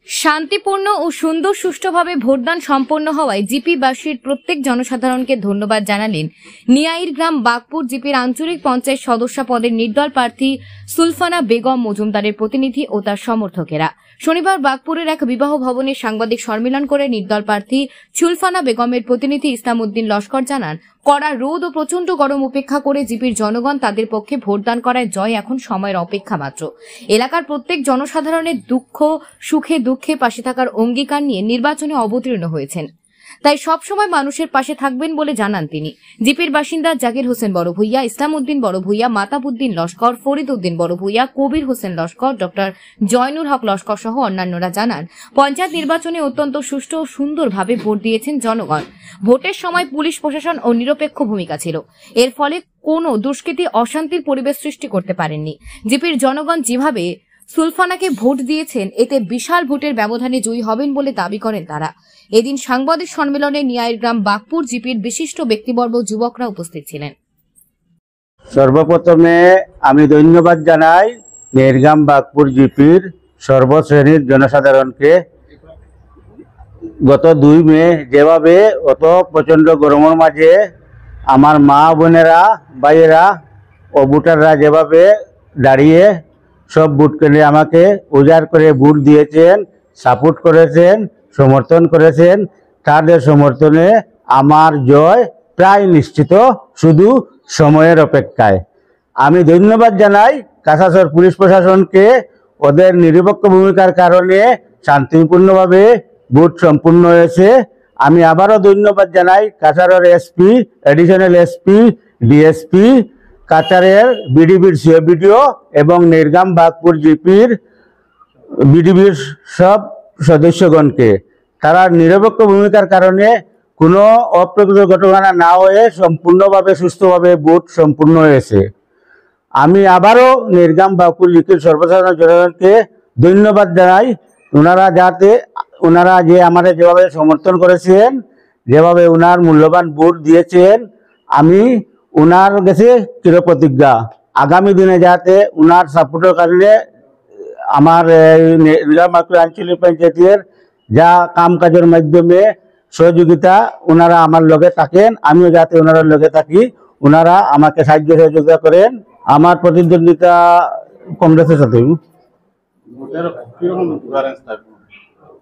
শান্তিপূর্ণ ও সুন্দর সুষ্ঠুভাবে ভোটদান সম্পন্ন হওয়ায় জিপিবাসীর প্রত্যেক জনসাধারণকে ধন্যবাদ জানালেন নিয়াইর গ্রাম বাগপুর জিপির আঞ্চলিক পঞ্চায়েত সদস্য পদের নির্দল প্রার্থী সুলফানা বেগম মজুমদারের প্রতিনিধি ও তার সমর্থকেরা। শনিবার বাগপুরের এক বিবাহ ভবনে সাংবাদিক সম্মেলন করে নির্দল প্রার্থী সুলফানা বেগমের প্রতিনিধি ইসলাম উদ্দিন লস্কর জানান, কড়া রোদ ও প্রচন্ড গরম উপেক্ষা করে জিপির জনগণ তাদের পক্ষে ভোটদান করায় জয় এখন সময়ের অপেক্ষা মাত্র। এলাকার প্রত্যেক জনসাধারণের দুঃখ সুখে দুঃখে পাশে থাকার অঙ্গীকার নিয়ে নির্বাচনে অবতীর্ণ হয়েছেন, তাই সবসময় মানুষের পাশে থাকবেন বলে জানান তিনি। জিপির বাসিন্দা জাকির হোসেন বড় ভূঁইয়া, ইসলাম উদ্দিন বড় ভূঁইয়া, মাতাবুদ্দিন লস্কর, ফরিদ উদ্দিন বড় ভূঁইয়া, কবির হোসেন লস্কর, ডক্টর জয়নুল হক লস্কর সহ অন্যান্যরা জানান, পঞ্চায়েত নির্বাচনে অত্যন্ত সুষ্ঠু ও সুন্দরভাবে ভোট দিয়েছেন জনগণ। ভোটের সময় পুলিশ প্রশাসন ও নিরপেক্ষ ভূমিকা ছিল, এর ফলে কোনো দুষ্কৃতী অশান্তির পরিবেশ সৃষ্টি করতে পারেননি। জিপির জনগণ যেভাবে সুলফানাকে ভোট দিয়েছেন, এতে বিশাল ভোটের ব্যবধানে জয়ী হবেন বলে দাবি করেন তারা। এদিন সাংবাদিক সম্মেলনে নিয়াইর গ্রাম বাগপুর জিপির বিশিষ্ট ব্যক্তিবর্গ যুবকরা উপস্থিত ছিলেন। সর্বপ্রথমে আমি ধন্যবাদ জানাই নিয়াইর বাগপুর জিপির সর্বশ্রেণীর জনসাধারণকে। গত 2 মে যেভাবে অত প্রচন্ড গরমের মাঝে আমার মা বোনেরা ভাইয়েরা ও ভোটাররা যেভাবে দাঁড়িয়ে সব ভোট কেন্দ্রে আমাকে উজাড় করে ভোট দিয়েছেন, সাপোর্ট করেছেন, সমর্থন করেছেন, তাদের সমর্থনে আমার জয় প্রায় নিশ্চিত, শুধু সময়ের অপেক্ষায়। আমি ধন্যবাদ জানাই কাছাড় পুলিশ প্রশাসনকে, ওদের নিরপেক্ষ ভূমিকার কারণে শান্তিপূর্ণভাবে ভোট সম্পূর্ণ হয়েছে। আমি আবারও ধন্যবাদ জানাই কাছাড়ের এসপি, এডিশনাল এসপি, ডিএসপি, কাছাড়ের বিডিবির সিওবিডিও এবং নিয়াইর বাগপুর জিপির বিডিবির সব সদস্যগণকে। তারা নিরপেক্ষ ভূমিকার কারণে কোনো অপ্রকৃত ঘটনা না হয়ে সম্পূর্ণভাবে সুস্থভাবে ভোট সম্পূর্ণ হয়েছে। আমি আবারও নিয়াইর বাগপুর জিপির সর্বসাধারণ জনগণকে ধন্যবাদ জানাই। ওনারা যে আমাদের যেভাবে সমর্থন করেছেন, যেভাবে ওনার মূল্যবান ভোট দিয়েছেন, আমি ওনার কাছে চিরপ্রতিজ্ঞা আগামী দিনে যাতে ওনার সাপোর্টের কারণে আমার আঞ্চলিক পঞ্চায়েতের যা কাম কাজের মাধ্যমে সহযোগিতা ওনারা আমার লগে থাকেন, আমিও যাতে ওনারা লগে থাকি, ওনারা আমাকে সাহায্য সহযোগিতা করেন। আমার প্রতিদ্বন্দ্বিতা কংগ্রেসের সাথে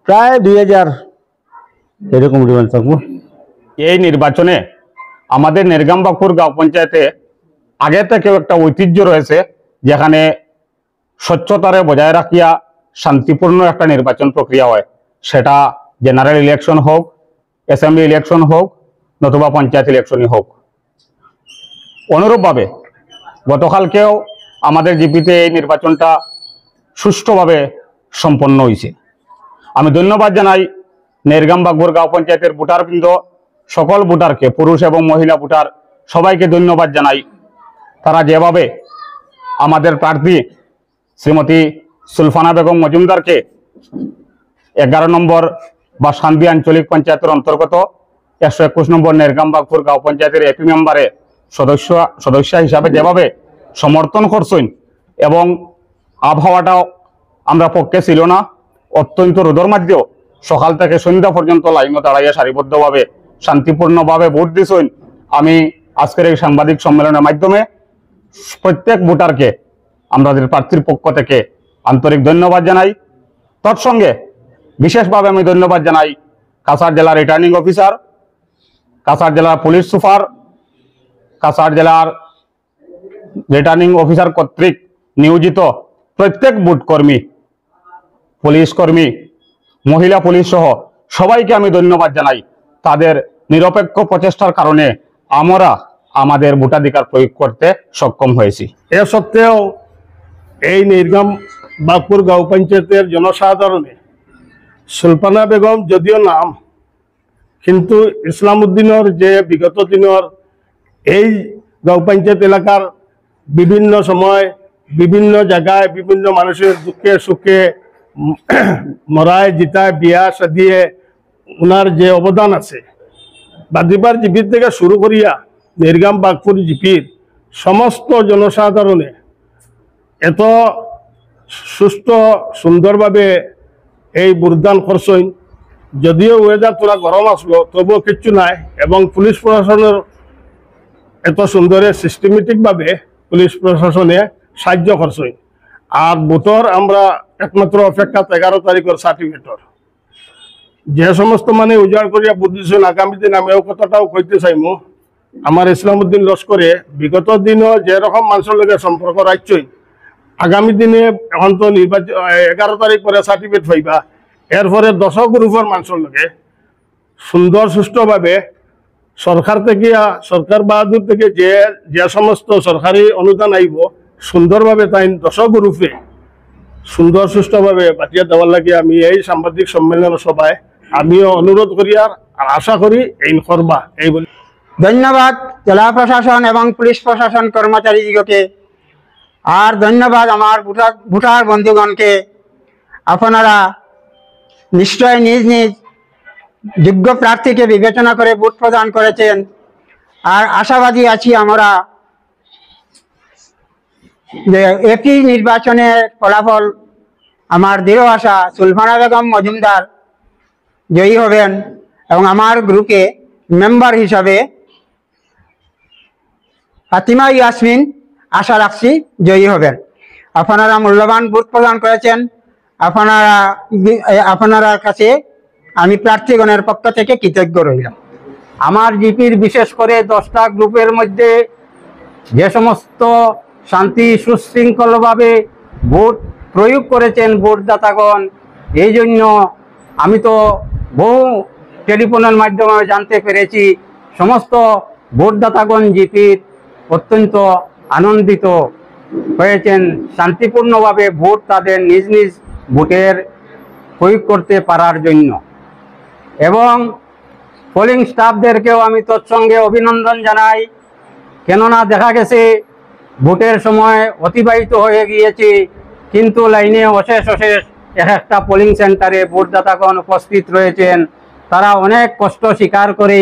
প্রায় 2000 এরকম থাকবো। এই নির্বাচনে আমাদের নিয়াইর বাগপুর গাঁও পঞ্চায়েতে আগে থেকেও একটা ঐতিহ্য রয়েছে, যেখানে স্বচ্ছতারে বজায় রাখিয়া শান্তিপূর্ণ একটা নির্বাচন প্রক্রিয়া হয়। সেটা জেনারেল ইলেকশন হোক, অ্যাসেম্বলি ইলেকশন হোক, নতুবা পঞ্চায়েত ইলেকশনই হোক। অনুরূপভাবে গতকালকেও আমাদের জিপিতে এই নির্বাচনটা সুষ্ঠুভাবে সম্পন্ন হয়েছে। আমি ধন্যবাদ জানাই নিয়াইর বাগপুর গাঁও পঞ্চায়েতের ভোটারবৃন্দ, সকল ভোটারকে, পুরুষ এবং মহিলা ভোটার সবাইকে ধন্যবাদ জানাই। তারা যেভাবে আমাদের প্রার্থী শ্রীমতী সুলফানা বেগম মজুমদারকে 11 নম্বর বা শান্তি আঞ্চলিক পঞ্চায়েতের অন্তর্গত 121 নম্বর নিয়াইর বাগপুর গাঁও পঞ্চায়েতের এপি মেম্বারে সদস্য হিসাবে যেভাবে সমর্থন করছেন, এবং আবহাওয়াটাও আমরা পক্ষে ছিল না, অত্যন্ত রোদের মধ্যেও সকাল থেকে সন্ধ্যা পর্যন্ত লাইনে দাঁড়াইয়া সারিবদ্ধভাবে শান্তিপূর্ণভাবে ভোট দিয়েছেন। আমি আজকের এই সাংবাদিক সম্মেলনের মাধ্যমে প্রত্যেক ভোটারকে আমাদের প্রার্থীর পক্ষ থেকে আন্তরিক ধন্যবাদ জানাই। তৎসঙ্গে বিশেষভাবে আমি ধন্যবাদ জানাই কাছাড় জেলার রিটার্নিং অফিসার, কাছাড় জেলার পুলিশ সুপার, কাছাড় জেলার রিটার্নিং অফিসার কর্তৃক নিয়োজিত প্রত্যেক বুথ কর্মী, পুলিশ কর্মী, মহিলা পুলিশ সহ সবাইকে আমি ধন্যবাদ জানাই। তাদের নিরপেক্ষ প্রচেষ্টার কারণে আমরা আমাদের ভোটাধিকার প্রয়োগ করতে সক্ষম হয়েছি। এ সত্ত্বেও এই নিয়াইর বাগপুর গাঁও পঞ্চায়েতের জনসাধারণে সুলফানা বেগম যদিও নাম, কিন্তু ইসলাম উদ্দিনের যে বিগত দিনের এই গাঁও পঞ্চায়েত এলাকার বিভিন্ন সময় বিভিন্ন জায়গায় বিভিন্ন মানুষের দুঃখে সুখে মরায় জিতায় বিয়া সাদিয়ে ওনার যে অবদান আছে, বাদিবার জিপির থেকে শুরু করিয়া নিয়াইর বাগপুর জিপির সমস্ত জনসাধারণে এত সুস্থ সুন্দরভাবে এই ভোটদান করছেন। যদিও ওয়েদার তোরা গরম আসলো তবুও কিচ্ছু নাই, এবং পুলিশ প্রশাসনের এত সুন্দরে সিস্টেমেটিকভাবে পুলিশ প্রশাসনে সাহায্য করছেন। আর ভোটর আমরা একমাত্র অপেক্ষা 11 তারিখের সার্টিফিকেটর। যে সমস্ত মানে উজাড় করিয়া ভোট দিচ্ছেন, আগামী দিন আমি কথাটাও কইতে চাইমু, আমার ইসলামউদ্দিন লস্করে বিগত দিনও যেরকম মানুষের লগে সম্পর্ক রাখছই, আগামী দিনে এখন তো নির্বাচন 11 তারিখ পরে সার্টিফিকেট পাইবা, এরপরে 10 গ্রুপের মানুষের লগে সুন্দর সুষ্ঠুভাবে সরকার থেকে সরকার বাহাদুর থেকে যে সমস্ত সরকারি অনুদান আইব সুন্দরভাবে তাই 10 গ্রুপে সুন্দর সুষ্ঠুভাবে বাটিয়া দেওয়ার লাগে আমি এই সাংবাদিক সম্মেলনের সভায় আমিও অনুরোধ করি আর আশা করি এই করবা এই বলে। ধন্যবাদ জেলা প্রশাসন এবং পুলিশ প্রশাসন কর্মচারীদিগকে, আর ধন্যবাদ আমার ভোটার বন্ধুগণকে। আপনারা নিশ্চয় নিজ নিজ যোগ্য প্রার্থীকে বিবেচনা করে ভোট প্রদান করেছেন, আর আশাবাদী আছি আমরা যে এপি নির্বাচনের ফলাফল আমার দৃঢ় আশা সুলফানা বেগম মজুমদার জয়ী হবেন, এবং আমার গ্রুপে মেম্বার হিসাবে ফাতিমা ইয়াসমিন আশা রাখছি জয়ী হবেন। আপনারা মূল্যবান ভোট প্রদান করেছেন, আপনারা কাছে আমি প্রার্থীগণের পক্ষ থেকে কৃতজ্ঞ রইলাম। আমার জিপির বিশেষ করে 10টা গ্রুপের মধ্যে যে সমস্ত শান্তি সুশৃঙ্খলভাবে ভোট প্রয়োগ করেছেন ভোটদাতাগণ, এই জন্য আমি তো বহু টেলিফোনের মাধ্যমে জানতে পেরেছি সমস্ত ভোটদাতাগণ জিপির অত্যন্ত আনন্দিত হয়েছেন, শান্তিপূর্ণভাবে ভোট তাদের নিজ নিজ ভোটের প্রয়োগ করতে পারার জন্য। এবং পোলিং স্টাফদেরকেও আমি তৎসঙ্গে অভিনন্দন জানাই, কেননা দেখা গেছে ভোটের সময় অতিবাহিত হয়ে গিয়েছে, কিন্তু লাইনে অশেষ একটা পোলিং সেন্টারে ভোটদাতাগণ উপস্থিত রয়েছেন। তারা অনেক কষ্ট স্বীকার করে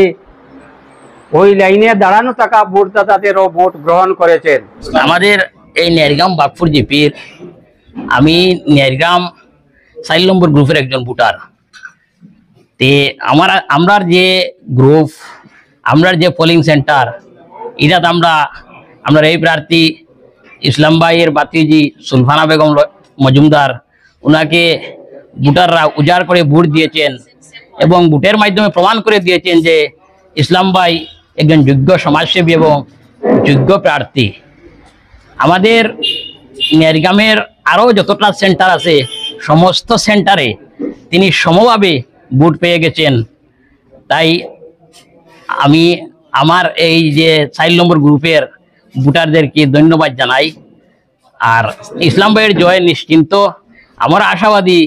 ওই লাইনে দাঁড়ানো থাকা ভোটদাতাদেরও ভোট গ্রহণ করেছেন। আমাদের এই নেরগাম বাগপুর জিপির আমি নেরগাম 4 নম্বর গ্রুপের একজন ভোটার। তে আমরা যে গ্রুপ, আমরা যে পোলিং সেন্টার, এটা আমরা এই প্রার্থী ইসলাম ভাইয়ের বাতিজি সুলফানা বেগম মজুমদার, ওনাকে ভোটাররা উজাড় করে ভোট দিয়েছেন এবং ভোটের মাধ্যমে প্রমাণ করে দিয়েছেন যে ইসলাম ভাই একজন যোগ্য সমাজসেবী এবং যোগ্য প্রার্থী। আমাদের নেরগামের আরও যতটা সেন্টার আছে সমস্ত সেন্টারে তিনি সমভাবে ভোট পেয়ে গেছেন। তাই আমি আমার এই যে 4 নম্বর গ্রুপের ভোটারদেরকে ধন্যবাদ জানাই। আর ইসলাম ভাইয়ের জয় নিশ্চিন্ত। আমরা আশাবাদী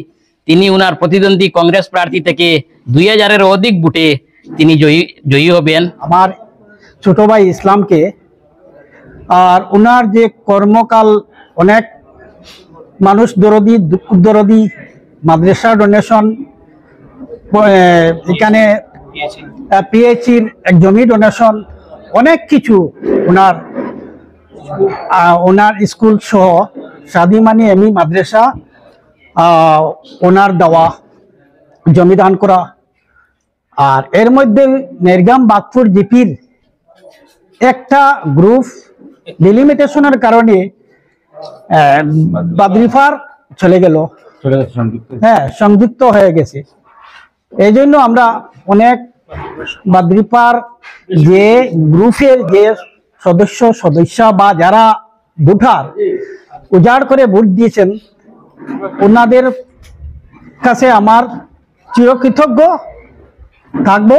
তিনি ওনার প্রতিদ্বন্দ্বী কংগ্রেস প্রার্থী থেকে 2000-এর অধিক ভোটে তিনি জয়ী হবেন। আমার ছোট ভাই ইসলামকে, আর ওনার যে কর্মকাল অনেক মানুষ দরদি, দুঃখ দরদি, মাদ্রাসা ডোনেশন, এখানে পিএইচির এক জমি ডোনেশন, অনেক কিছু ওনার স্কুল সহ সাদিমানি এমই মাদ্রাসা ওনার দেওয়া, জমি দান করা। আর এর মধ্যে নেরগাম বাগপুর জিপির একটা গ্রুপ ডিলিমিটেশনের কারণে বাদরিফার চলে গেল, হ্যাঁ সংযুক্ত হয়ে গেছে। এই জন্য আমরা অনেক বাদরিফার যে গ্রুপের যে সদস্য বা যারা ভোটার উজাড় করে ভোট দিয়েছেন, ওনাদের কাছে আমার চিরকৃতজ্ঞ থাকবো।